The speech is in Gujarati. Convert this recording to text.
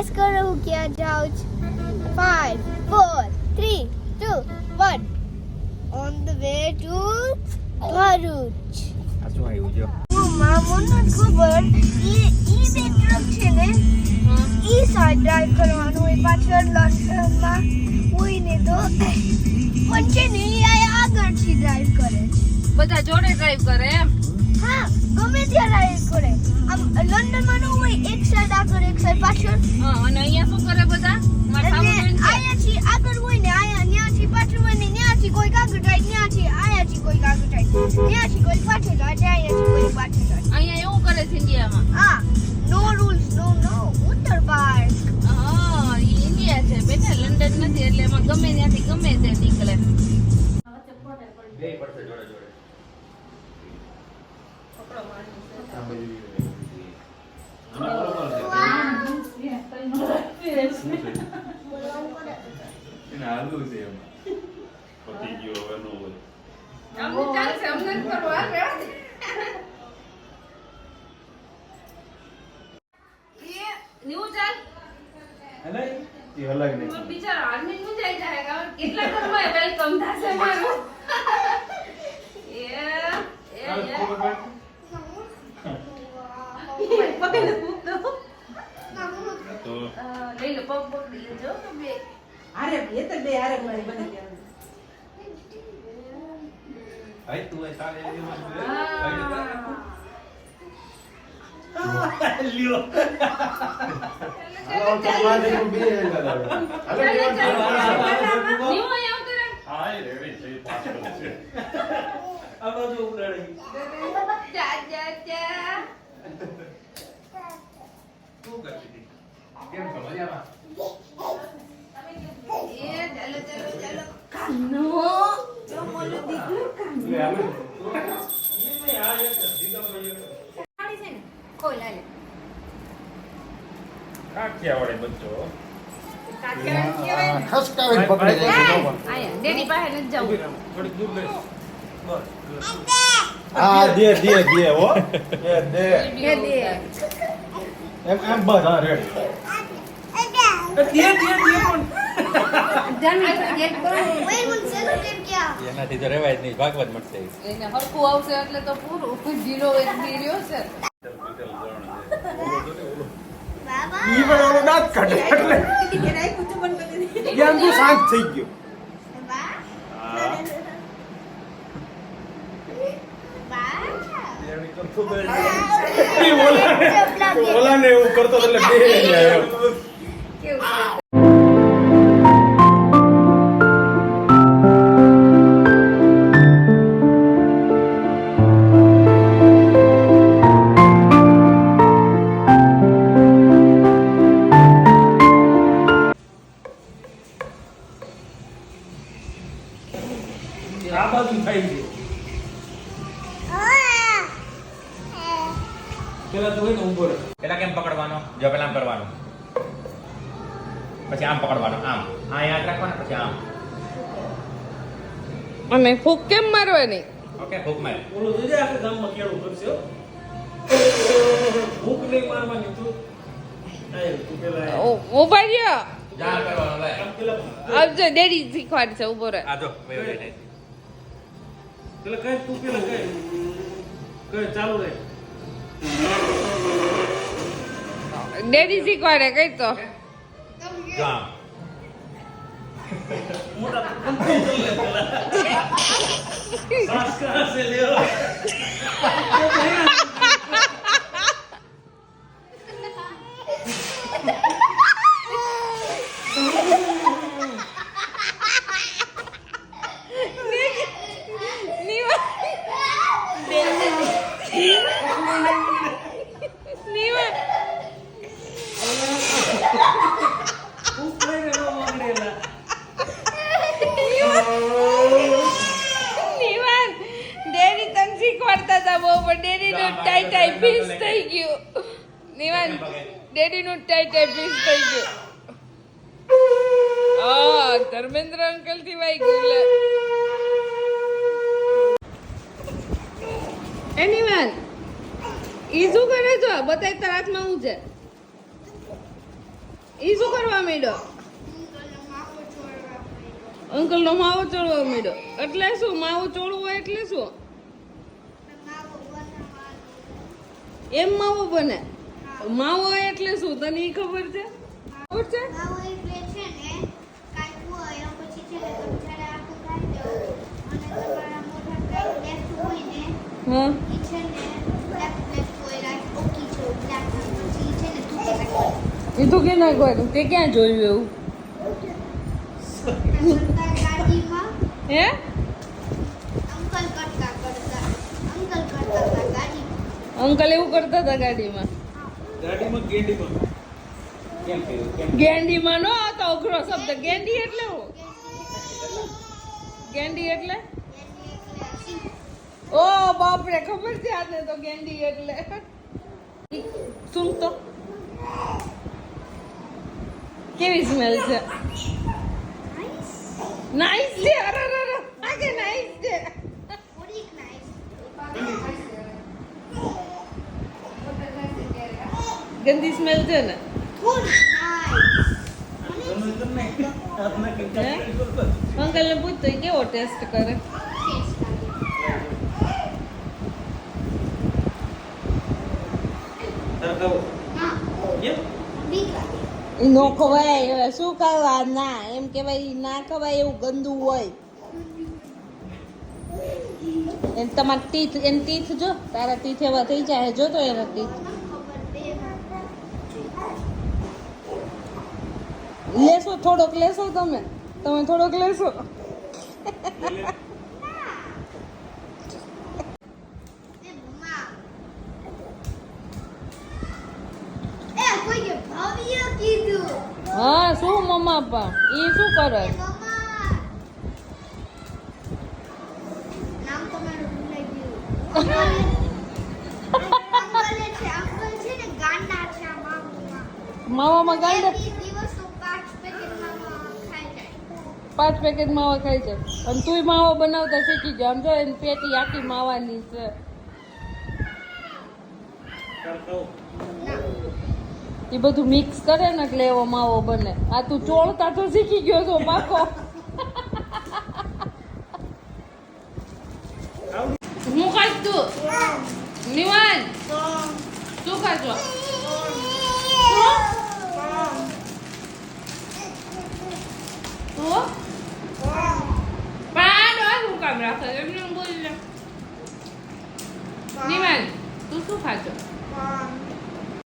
ગેસ કરો હું ક્યાં જાઉં છું 5 4 3 2 1 on the way to Bharuch આ શું આવ્યું જો મામોને ખબર ઈ બે ટ્રક છે ને ઈ સાઈડ ડ્રાઈવ કરવાનું હોય પાછળ લંડનમાં હોય ને તો પણ છે ને ઈ આગળથી ડ્રાઈવ કરે બધા જોડે ડ્રાઈવ કરે એમ હા ગમે ત્યાં ડ્રાઈવ કરે આમ લંડનમાં નો હોય એક સાઈડ આગળ એક સાઈડ પાછળ હા અને અહીંયા શું કરે બધા અહીંયાથી આગળ હોય ને ત્યાંથી પાછળ હોય ને ત્યાંથી કોઈ આગળ જાય ત્યાંથી અહીંયાથી કોઈ આગળ જાય ત્યાંથી કોઈ પાછળ જાય અહીંયાથી કોઈ પાછળ જાય અહીંયા એવું કરે છે ઇન્ડિયામાં હા નો રૂલ્સ નો ઉત્તર ભારત હા ઈ ઇન્ડિયા છે બેટા લંડન નથી એટલે એમાં ગમે ત્યાંથી ગમે તે નીકળે બે પડશે જોડે જોડે પકડો મારી એને હાલવું છે એમાં પતી ગયો હવે નો હોય અમને ચાલશે અમને જ કરવા રહેવા દે એ ન્યુ ચાલ અલે એ અલગ ને તો બિચારા આદમી મુંજાઈ જાય કે કેટલા ઘરમાં વેલકમ થશે મારું એ પકડ મૂક દો તો લઈ લો પગ પકડી લેજો તો બે અરે એ તો બે અરે મારી બની ગયા આઈ તું એ તારે એ હા. લ્યો હાલો તો મારે બે લગાવે હાય રે છે પાછળ છે આ બાજુ ઉડાડી શું કરતી હતી કેમ છો મજામાં લે આવે એ આ એક દીકરો ભાઈ કાઠિયાવાડી બચ્ચો ખસકાવીને પકડી જાય છે ડેડી પાસે નથી જવું થોડીક દૂર બેસ બસ હા દે હો દે એમ બસ હા રેડી એનાથી તો રેવાય જ નહીં ભાગવત મળશે એને હરકું આવશે એટલે તો પૂરું ઢીલો એક બી રહ્યો છે ઈ પણ ઓલો દાંત કાઢે એટલે યાર તું શાંત થઈ ગયો ઓલાને એવું કરતો એટલે બે જાય આ બાજુ થઈ ગયું પેલા તો હોય ને ઊભો રહે પેલા કેમ પકડવાનો જો પેલા આમ કરવાનું પછી આમ પકડવાનું આમ આ યાદ રાખવાનું પછી આમ અને ફૂક કેમ મારવાની ઓકે ફૂક માર ઓલો જોજે આખા ગામમાં કેળું કરશે હો ભૂખ નહીં મારવાની તું આય તું પેલા ઉભા રહ્યો જા કરવાનો લે આમ પેલા આવજો ડેડી શીખવાડ છે ઉભો રહે આ જો વયો જાય પેલા કઈ તું પેલા કઈ ચાલુ રહે ડેડી શીખવાડે કઈ તો જો આમ મોટા કંટ્રોલ લે પેલા સાસ કહાં સે લ્યો ડેડીનું ટાઈટ ફિક્સ થઈ ગયું ધર્મેન્દ્ર અંકલ થી વાઈ ગયું એનીવન ઈ શું કરે છો બતાય તાર હાથમાં હું છે ઈ શું કરવા માંડ્યો? અંકલ નો માવો ચોળવા માંડ્યો. એટલે શું માવો ચોળવો એટલે શું? એમ માવો બને? માવો એટલે શું તને ઈ ખબર છે? ખબર છે? માવો એટલે છે ને કાંઈ હોય પછી છે ને તમે જ્યારે આખું ખાઈ જાઓ અને તમારા મોઢા કાંઈ લેફ્ટ હોય ને હા ઈ છે ને લેફ્ટ હોય લાઈક ઓકી છે બ્લેક પછી ઈ છે ને તૂટી શકે. એ તો કે નાખવાનું તે ક્યાં જોયું એવું? કરતા ગાડીમાં હે અંકલ કરતા ગાડીમાં અંકલ એવું કરતા હતા ગાડીમાં? ગાડીમાં ગેંડીમાં કેમ કર્યું કેમ ગેંડીમાં નો આ તો અઘરો શબ્દ. ગેંડી એટલે શું? ગેંડી એટલે ઓ બાપરે ખબર છે આને તો ગેંડી એટલે શું તો કેવી સ્મેલ છે? નાઈસ છે. અરે અરે અરે આ કે નાઈસ છે. થોડીક નાઈસ ગંદી સ્મેલ છે ને? થોડી નાઈસ હે? અંકલ ને પૂછતો ઈ કેવો ટેસ્ટ કરે? ઈ નો ખવાય. હવે શું કરવા ના એમ કેવાય? ઈ ના ખવાય એવું ગંદુ હોય. એમ તમારા ટીથ એન ટીથ જો તારા ટીથ એવા થઈ જાય જો તો એના ટીથ લેશો થોડોક લેશો તમે થોડોક લેશો. કોઈએ ભવ્ય કીધું હા શું મમ્મા પપ્પા ઈ શું કરે? મમ્મા નામ તમારું ભૂલાઈ ગયું. અંકલ છે ને ગાંડા છે આ મામુમાં. માવામાં ગાંડા એક દિવસ તો 5 પેકેટ માવા ખાઈ જાય. 5 પેકેટ માવા ખાય છે અને તુંય માવો બનાવતા શીખી જા. આમ જો એની પેટી આખી માવાની છે. એ બધું મિક્સ કરે ને એટલે એવો માવો બને. આ તું ચોળતા તો શીખી ગયો છો પાકો. હું ખાઈશ તું નિવાન શું ખાશો? શું કામ રાખે એમને બોલી લે. નિવાન તું શું ખાશો?